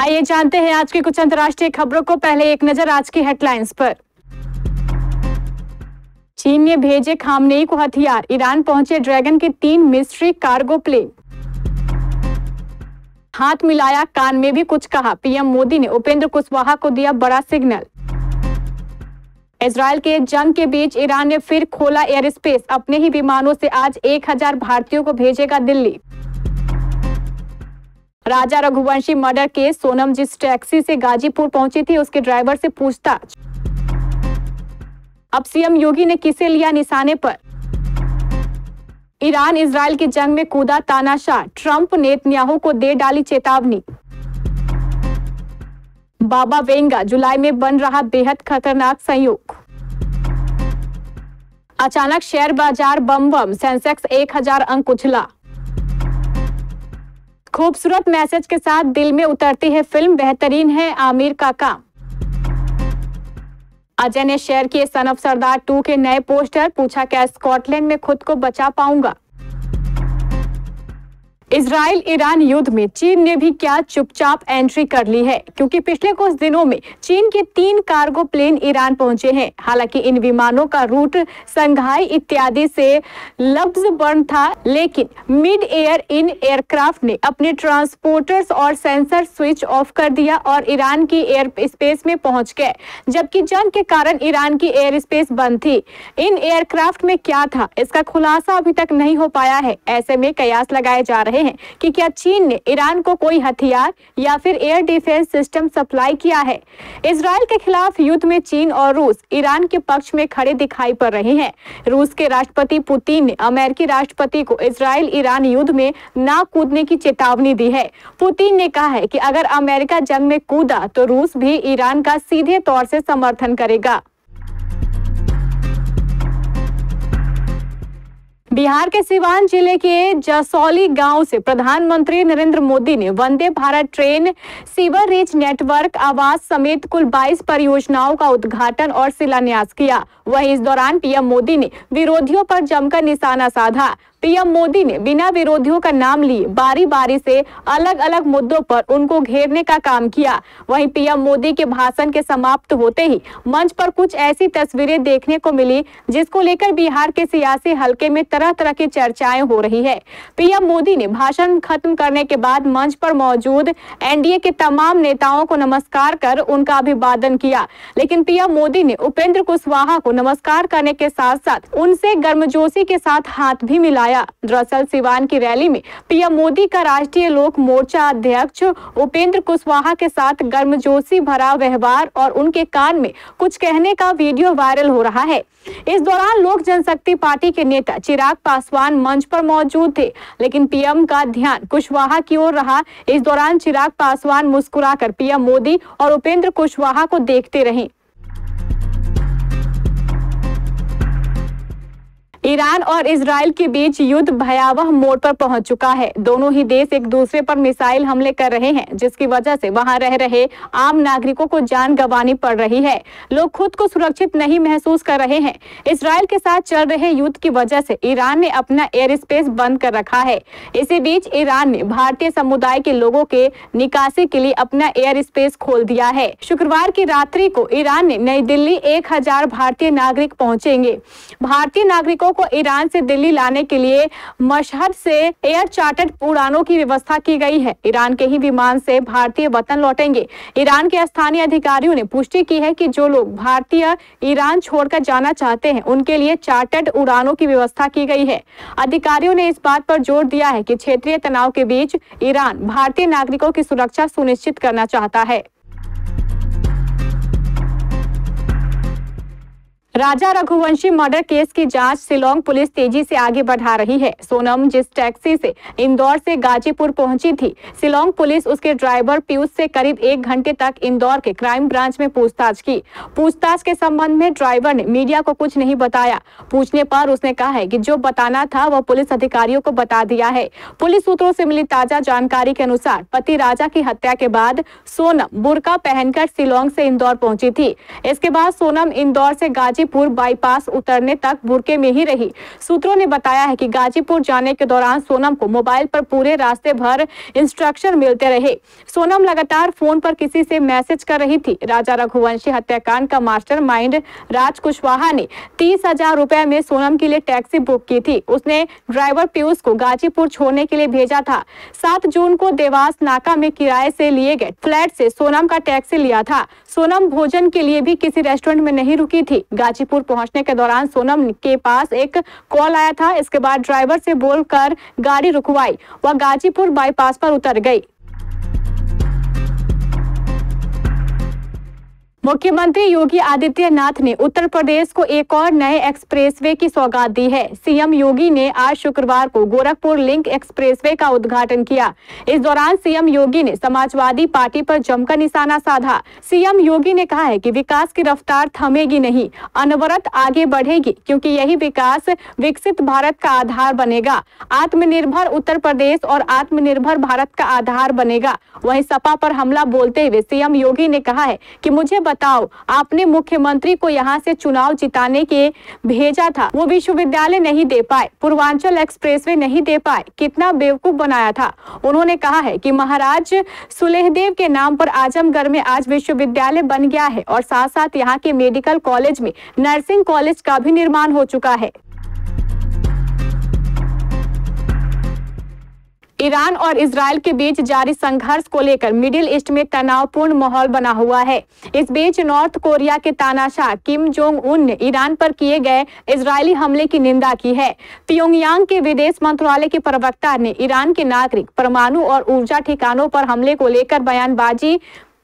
आइए जानते हैं आज की कुछ अंतर्राष्ट्रीय खबरों को। पहले एक नजर आज की हेडलाइंस पर। चीन ने भेजे खामनेई को हथियार, ईरान पहुंचे ड्रैगन के 3 मिस्ट्री कार्गो प्लेन। हाथ मिलाया, कान में भी कुछ कहा, पीएम मोदी ने उपेंद्र कुशवाहा को दिया बड़ा सिग्नल। इजरायल के जंग के बीच ईरान ने फिर खोला एयर स्पेस, अपने ही विमानों से आज 1000 भारतीयों को भेजेगा दिल्ली। राजा रघुवंशी मर्डर केस, सोनम जिस टैक्सी से गाजीपुर पहुंची थी उसके ड्राइवर से पूछताछ। अब सीएम योगी ने किसे लिया निशाने पर। ईरान इजरायल की जंग में कूदा तानाशाह, ट्रंप नेतन्याहू को दे डाली चेतावनी। बाबा वेंगा, जुलाई में बन रहा बेहद खतरनाक संयोग। अचानक शेयर बाजार बम, सेंसेक्स 1000 अंक उछला। खूबसूरत मैसेज के साथ दिल में उतरती है फिल्म, बेहतरीन है आमिर का काम। अजय ने शेयर किए सन ऑफ सरदार 2 के नए पोस्टर, पूछा क्या स्कॉटलैंड में खुद को बचा पाऊंगा। इजराइल ईरान युद्ध में चीन ने भी क्या चुपचाप एंट्री कर ली है, क्योंकि पिछले कुछ दिनों में चीन के 3 कार्गो प्लेन ईरान पहुंचे हैं। हालांकि इन विमानों का रूट संघाई इत्यादि से लफ्ज़बंद था, लेकिन मिड एयर इन एयरक्राफ्ट ने अपने ट्रांसपोर्टर्स और सेंसर स्विच ऑफ कर दिया और ईरान की एयर स्पेस में पहुंच गए, जबकि जंग के कारण ईरान की एयर स्पेस बंद थी। इन एयरक्राफ्ट में क्या था, इसका खुलासा अभी तक नहीं हो पाया है। ऐसे में कयास लगाए जा रहे हैं कि क्या चीन ने ईरान को कोई हथियार या फिर एयर डिफेंस सिस्टम सप्लाई किया है। इजराइल के खिलाफ युद्ध में चीन और रूस ईरान के पक्ष में खड़े दिखाई पड़ रहे हैं। रूस के राष्ट्रपति पुतिन ने अमेरिकी राष्ट्रपति को इजराइल ईरान युद्ध में ना कूदने की चेतावनी दी है। पुतिन ने कहा है कि अगर अमेरिका जंग में कूदा तो रूस भी ईरान का सीधे तौर से समर्थन करेगा। बिहार के सिवान जिले के जसौली गांव से प्रधानमंत्री नरेंद्र मोदी ने Vande Bharat train, sewerage network, आवास समेत कुल 22 परियोजनाओं का उद्घाटन और शिलान्यास किया। वहीं इस दौरान पीएम मोदी ने विरोधियों पर जमकर निशाना साधा। पीएम मोदी ने बिना विरोधियों का नाम लिए बारी बारी से अलग अलग मुद्दों पर उनको घेरने का काम किया। वहीं पीएम मोदी के भाषण के समाप्त होते ही मंच पर कुछ ऐसी तस्वीरें देखने को मिली जिसको लेकर बिहार के सियासी हलके में तरह तरह की चर्चाएं हो रही है। पीएम मोदी ने भाषण खत्म करने के बाद मंच पर मौजूद एनडीए के तमाम नेताओं को नमस्कार कर उनका अभिवादन किया, लेकिन पीएम मोदी ने उपेंद्र कुशवाहा को नमस्कार करने के साथ साथ उनसे गर्मजोशी के साथ हाथ भी मिलाया। दरअसल सिवान की रैली में पीएम मोदी का राष्ट्रीय लोक मोर्चा अध्यक्ष उपेंद्र कुशवाहा के साथ गर्मजोशी भरा व्यवहार और उनके कान में कुछ कहने का वीडियो वायरल हो रहा है। इस दौरान लोक जनशक्ति पार्टी के नेता चिराग पासवान मंच पर मौजूद थे, लेकिन पीएम का ध्यान कुशवाहा की ओर रहा। इस दौरान चिराग पासवान मुस्कुराकर पीएम मोदी और उपेंद्र कुशवाहा को देखते रहे। ईरान और इजराइल के बीच युद्ध भयावह मोड़ पर पहुंच चुका है। दोनों ही देश एक दूसरे पर मिसाइल हमले कर रहे हैं, जिसकी वजह से वहां रह रहे आम नागरिकों को जान गंवानी पड़ रही है। लोग खुद को सुरक्षित नहीं महसूस कर रहे हैं। इजराइल के साथ चल रहे युद्ध की वजह से ईरान ने अपना एयर स्पेस बंद कर रखा है। इसी बीच ईरान ने भारतीय समुदाय के लोगों के निकासी के लिए अपना एयर स्पेस खोल दिया है। शुक्रवार की रात्रि को ईरान ने नई दिल्ली 1000 भारतीय नागरिक पहुंचेंगे। भारतीय नागरिकों को ईरान से दिल्ली लाने के लिए मशहद से एयर चार्टर्ड उड़ानों की व्यवस्था की गई है। ईरान के ही विमान से भारतीय वतन लौटेंगे। ईरान के स्थानीय अधिकारियों ने पुष्टि की है कि जो लोग भारतीय ईरान छोड़कर जाना चाहते हैं उनके लिए चार्टर्ड उड़ानों की व्यवस्था की गई है। अधिकारियों ने इस बात पर जोर दिया है कि क्षेत्रीय तनाव के बीच ईरान भारतीय नागरिकों की सुरक्षा सुनिश्चित करना चाहता है। राजा रघुवंशी मर्डर केस की जांच शिलांग पुलिस तेजी से आगे बढ़ा रही है। सोनम जिस टैक्सी से इंदौर से गाजीपुर पहुंची थी, शिलांग पुलिस उसके ड्राइवर पीयूष से करीब 1 घंटे तक इंदौर के क्राइम ब्रांच में पूछताछ की। पूछताछ के संबंध में ड्राइवर ने मीडिया को कुछ नहीं बताया। पूछने पर उसने कहा है कि जो बताना था वह पुलिस अधिकारियों को बता दिया है। पुलिस सूत्रों से मिली ताजा जानकारी के अनुसार पति राजा की हत्या के बाद सोनम बुर्का पहनकर शिलांग से इंदौर पहुंची थी। इसके बाद सोनम इंदौर से गाजीपुर गाजीपुर बाईपास उतरने तक बुर्के में ही रही। सूत्रों ने बताया है कि गाजीपुर जाने के दौरान सोनम को मोबाइल पर पूरे रास्ते भर इंस्ट्रक्शन मिलते रहे। सोनम लगातार फोन पर किसी से मैसेज कर रही थी। राजा रघुवंशी हत्याकांड का मास्टरमाइंड राज कुशवाहा ने 30,000 रुपए में सोनम के लिए टैक्सी बुक की थी। उसने ड्राइवर पीयूष को गाजीपुर छोड़ने के लिए भेजा था। 7 जून को देवास नाका में किराए से लिए गए फ्लैट से सोनम का टैक्सी लिया था। सोनम भोजन के लिए भी किसी रेस्टोरेंट में नहीं रुकी थी। गाजीपुर पहुंचने के दौरान सोनम के पास एक कॉल आया था। इसके बाद ड्राइवर से बोलकर गाड़ी रुकवाई। वह गाजीपुर बाईपास पर उतर गई। मुख्यमंत्री योगी आदित्यनाथ ने उत्तर प्रदेश को एक और नए एक्सप्रेसवे की सौगात दी है। सीएम योगी ने आज शुक्रवार को गोरखपुर लिंक एक्सप्रेसवे का उद्घाटन किया। इस दौरान सीएम योगी ने समाजवादी पार्टी पर जमकर निशाना साधा। सीएम योगी ने कहा है कि विकास की रफ्तार थमेगी नहीं, अनवरत आगे बढ़ेगी, क्योंकि यही विकास विकसित भारत का आधार बनेगा। आत्मनिर्भर उत्तर प्रदेश और आत्मनिर्भर भारत का आधार बनेगा। वहीं सपा पर हमला बोलते हुए सीएम योगी ने कहा है कि मुझे बताओ, आपने मुख्यमंत्री को यहां से चुनाव जिताने के भेजा था, वो विश्वविद्यालय नहीं दे पाए, पूर्वांचल एक्सप्रेसवे नहीं दे पाए, कितना बेवकूफ बनाया था। उन्होंने कहा है कि महाराज सुलेहदेव के नाम पर आजमगढ़ में आज विश्वविद्यालय बन गया है और साथ साथ यहाँ के मेडिकल कॉलेज में नर्सिंग कॉलेज का भी निर्माण हो चुका है। ईरान और इजरायल के बीच जारी संघर्ष को लेकर मिडिल ईस्ट में तनावपूर्ण माहौल बना हुआ है। इस बीच नॉर्थ कोरिया के तानाशाह किम जोंग उन ने ईरान पर किए गए इजरायली हमले की निंदा की है। प्योंगयांग के विदेश मंत्रालय के प्रवक्ता ने ईरान के नागरिक, परमाणु और ऊर्जा ठिकानों पर हमले को लेकर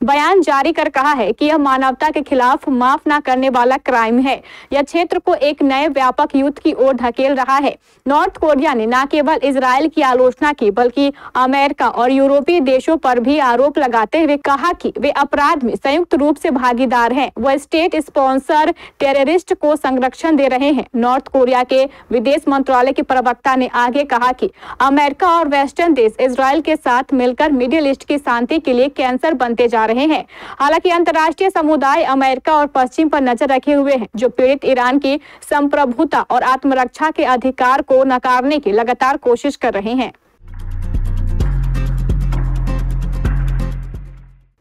बयान जारी कर कहा है कि यह मानवता के खिलाफ माफ न करने वाला क्राइम है। यह क्षेत्र को एक नए व्यापक युद्ध की ओर धकेल रहा है। नॉर्थ कोरिया ने न केवल इजरायल की आलोचना की, बल्कि अमेरिका और यूरोपीय देशों पर भी आरोप लगाते हुए कहा कि वे अपराध में संयुक्त रूप से भागीदार हैं। वह स्टेट स्पॉन्सर टेररिस्ट को संरक्षण दे रहे हैं। नॉर्थ कोरिया के विदेश मंत्रालय के प्रवक्ता ने आगे कहा कि अमेरिका और वेस्टर्न देश इजरायल के साथ मिलकर मिडिल ईस्ट की शांति के लिए कैंसर बनते जा रहे हैं। हालांकि अंतर्राष्ट्रीय समुदाय अमेरिका और पश्चिम पर नजर रखे हुए हैं, जो पीड़ित ईरान की संप्रभुता और आत्मरक्षा के अधिकार को नकारने की लगातार कोशिश कर रहे हैं।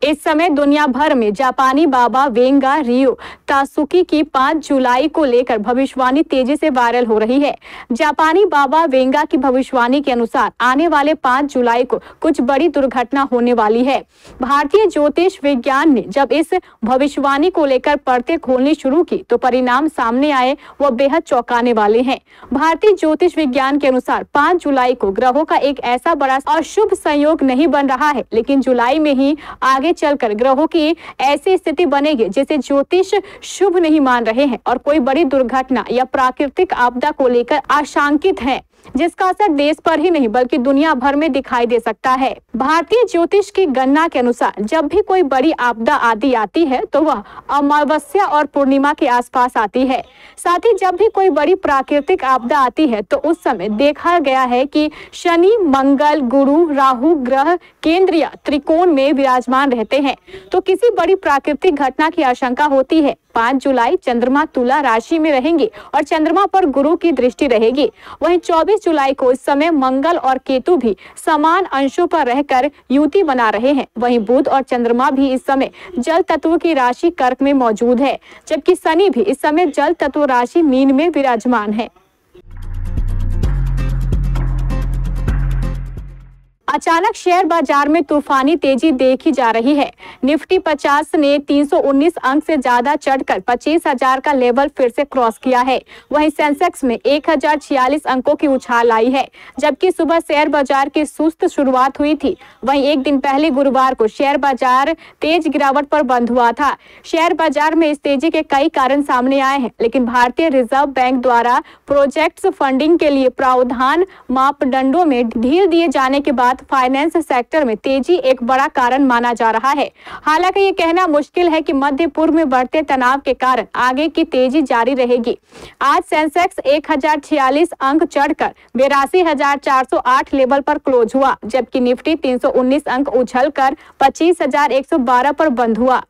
इस समय दुनिया भर में जापानी बाबा वेंगा रियो तासुकी की 5 जुलाई को लेकर भविष्यवाणी तेजी से वायरल हो रही है। जापानी बाबा वेंगा की भविष्यवाणी के अनुसार आने वाले 5 जुलाई को कुछ बड़ी दुर्घटना होने वाली है। भारतीय ज्योतिष विज्ञान ने जब इस भविष्यवाणी को लेकर परतें खोलनी शुरू की तो परिणाम सामने आए, वह बेहद चौंकाने वाले हैं। भारतीय ज्योतिष विज्ञान के अनुसार 5 जुलाई को ग्रहों का एक ऐसा बड़ा और शुभ संयोग नहीं बन रहा है, लेकिन जुलाई में ही आगे चलकर ग्रहों की ऐसी स्थिति बनेगी जिसे ज्योतिष शुभ नहीं मान रहे हैं और कोई बड़ी दुर्घटना या प्राकृतिक आपदा को लेकर आशंकित हैं, जिसका असर देश पर ही नहीं बल्कि दुनिया भर में दिखाई दे सकता है। भारतीय ज्योतिष की गणना के अनुसार जब भी कोई बड़ी आपदा आदि आती है तो वह अमावस्या और पूर्णिमा के आसपास आती है। साथ ही जब भी कोई बड़ी प्राकृतिक आपदा आती है तो उस समय देखा गया है कि शनि, मंगल, गुरु, राहु ग्रह केंद्र या त्रिकोण में विराजमान रहते हैं, तो किसी बड़ी प्राकृतिक घटना की आशंका होती है। 5 जुलाई चंद्रमा तुला राशि में रहेंगे और चंद्रमा पर गुरु की दृष्टि रहेगी। वहीं 24 जुलाई को इस समय मंगल और केतु भी समान अंशों पर रहकर युति बना रहे हैं। वहीं बुध और चंद्रमा भी इस समय जल तत्व की राशि कर्क में मौजूद है, जबकि शनि भी इस समय जल तत्व राशि मीन में विराजमान है। अचानक शेयर बाजार में तूफानी तेजी देखी जा रही है। निफ्टी 50 ने 319 अंक से ज्यादा चढ़कर 25,000 का लेवल फिर से क्रॉस किया है। वहीं सेंसेक्स में 1046 अंकों की उछाल आई है, जबकि सुबह शेयर बाजार की सुस्त शुरुआत हुई थी। वहीं एक दिन पहले गुरुवार को शेयर बाजार तेज गिरावट पर बंद हुआ था। शेयर बाजार में इस तेजी के कई कारण सामने आए हैं, लेकिन भारतीय रिजर्व बैंक द्वारा प्रोजेक्ट्स फंडिंग के लिए प्रावधान मापदंडों में ढील दिए जाने के बाद फाइनेंस सेक्टर में तेजी एक बड़ा कारण माना जा रहा है। हालांकि ये कहना मुश्किल है कि मध्य पूर्व में बढ़ते तनाव के कारण आगे की तेजी जारी रहेगी। आज सेंसेक्स 1046 अंक चढ़कर 82,408 लेवल पर क्लोज हुआ, जबकि निफ्टी 319 अंक उछलकर 25,112 पर बंद हुआ।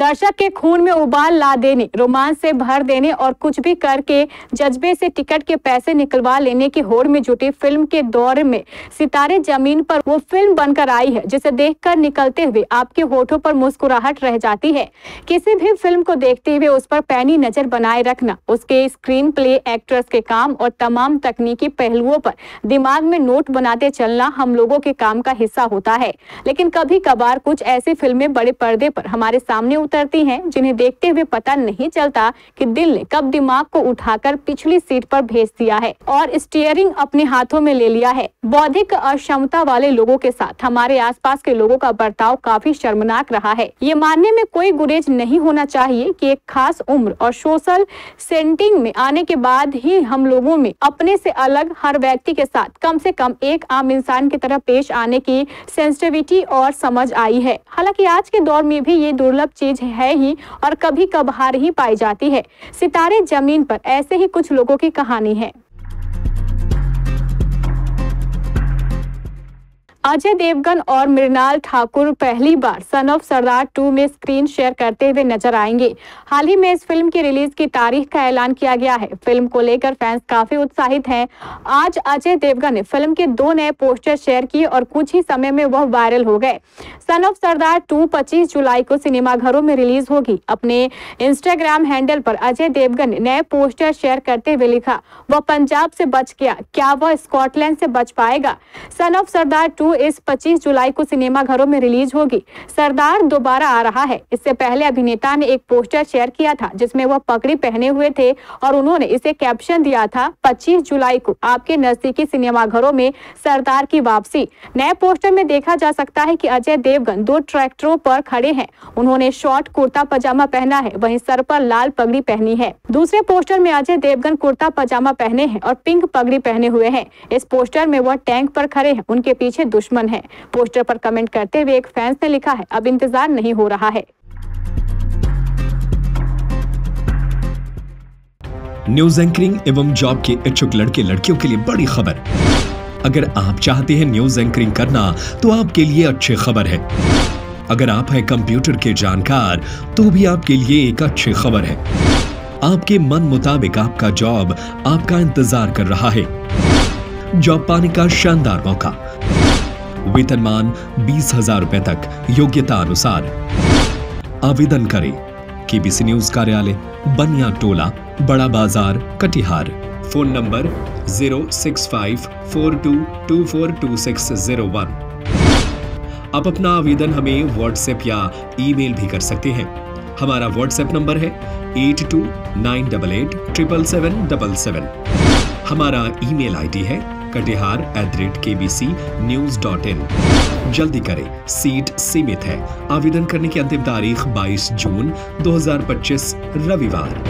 दर्शक के खून में उबाल ला देने, रोमांच से भर देने और कुछ भी करके जज्बे से टिकट के पैसे निकलवा लेने की होड़ में जुटी फिल्म के दौर में सितारे जमीन पर वो फिल्म बनकर आई है जिसे देखकर निकलते हुए आपके होठों पर मुस्कुराहट रह जाती है। किसी भी फिल्म को देखते हुए उस पर पैनी नजर बनाए रखना, उसके स्क्रीन प्ले, एक्ट्रेस के काम और तमाम तकनीकी पहलुओं पर दिमाग में नोट बनाते चलना हम लोगों के काम का हिस्सा होता है। लेकिन कभी कभार कुछ ऐसी फिल्में बड़े पर्दे पर हमारे सामने उतरती हैं जिन्हें देखते हुए पता नहीं चलता कि दिल ने कब दिमाग को उठाकर पिछली सीट पर भेज दिया है और स्टीयरिंग अपने हाथों में ले लिया है। बौद्धिक अक्षमता वाले लोगों के साथ हमारे आसपास के लोगों का बर्ताव काफी शर्मनाक रहा है। ये मानने में कोई गुरेज नहीं होना चाहिए कि एक खास उम्र और सोशल सेटिंग में आने के बाद ही हम लोगों में अपने से अलग हर व्यक्ति के साथ कम से कम एक आम इंसान की तरह पेश आने की सेंसिटिविटी और समझ आई है। हालांकि आज के दौर में भी ये दुर्लभ चीज है ही और कभी कभार ही पाई जाती है। सितारे जमीन पर ऐसे ही कुछ लोगों की कहानी है। अजय देवगन और मृणाल ठाकुर पहली बार सन ऑफ सरदार 2 में स्क्रीन शेयर करते हुए नजर आएंगे। हाल ही में इस फिल्म की रिलीज की तारीख का ऐलान किया गया है। फिल्म को लेकर फैंस काफी उत्साहित हैं। आज अजय देवगन ने फिल्म के 2 नए पोस्टर शेयर किए और कुछ ही समय में वह वायरल हो गए। सन ऑफ सरदार 2 25 जुलाई को सिनेमाघरों में रिलीज होगी। अपने इंस्टाग्राम हैंडल पर अजय देवगन ने नए पोस्टर शेयर करते हुए लिखा, वह पंजाब से बच गया, क्या वह स्कॉटलैंड से बच पाएगा। सन ऑफ सरदार 2 इस 25 जुलाई को सिनेमाघरों में रिलीज होगी। सरदार दोबारा आ रहा है। इससे पहले अभिनेता ने एक पोस्टर शेयर किया था जिसमें वह पगड़ी पहने हुए थे और उन्होंने इसे कैप्शन दिया था, 25 जुलाई को आपके नजदीकी सिनेमाघरों में सरदार की वापसी। नए पोस्टर में देखा जा सकता है कि अजय देवगन 2 ट्रैक्टरों पर खड़े हैं। उन्होंने शॉर्ट कुर्ता पजामा पहना है, वहीं सर पर लाल पगड़ी पहनी है। दूसरे पोस्टर में अजय देवगन कुर्ता पजामा पहने हैं और पिंक पगड़ी पहने हुए हैं। इस पोस्टर में वह टैंक पर खड़े हैं, उनके पीछे दुश्मन है। पोस्टर पर कमेंट करते हुए एक फैंस ने लिखा है, अब इंतजार नहीं हो रहा है। न्यूज एंकरिंग एवं जॉब के इच्छुक लड़के लड़कियों के लिए बड़ी खबर। अगर आप चाहते हैं न्यूज एंकरिंग करना तो आपके लिए अच्छी खबर है। अगर आप हैं कंप्यूटर के जानकार तो भी आपके लिए एक अच्छी खबर है। आपके मन मुताबिक आपका जॉब आपका इंतजार कर रहा है। जॉब पाने का शानदार मौका, वेतनमान 20,000 रुपए तक, योग्यता अनुसार। आवेदन करें। केबीसी न्यूज कार्यालय, बनिया टोला, बड़ा बाजार, कटिहार। Phone number 06542242601। आप अपना आवेदन हमें व्हाट्सएप या ईमेल भी कर सकते हैं। हमारा व्हाट्सएप नंबर है 8298877777। हमारा ईमेल आईडी है katihar@kbcnews.in। जल्दी करें, सीट सीमित है। आवेदन करने की अंतिम तारीख 22 जून 2025 रविवार।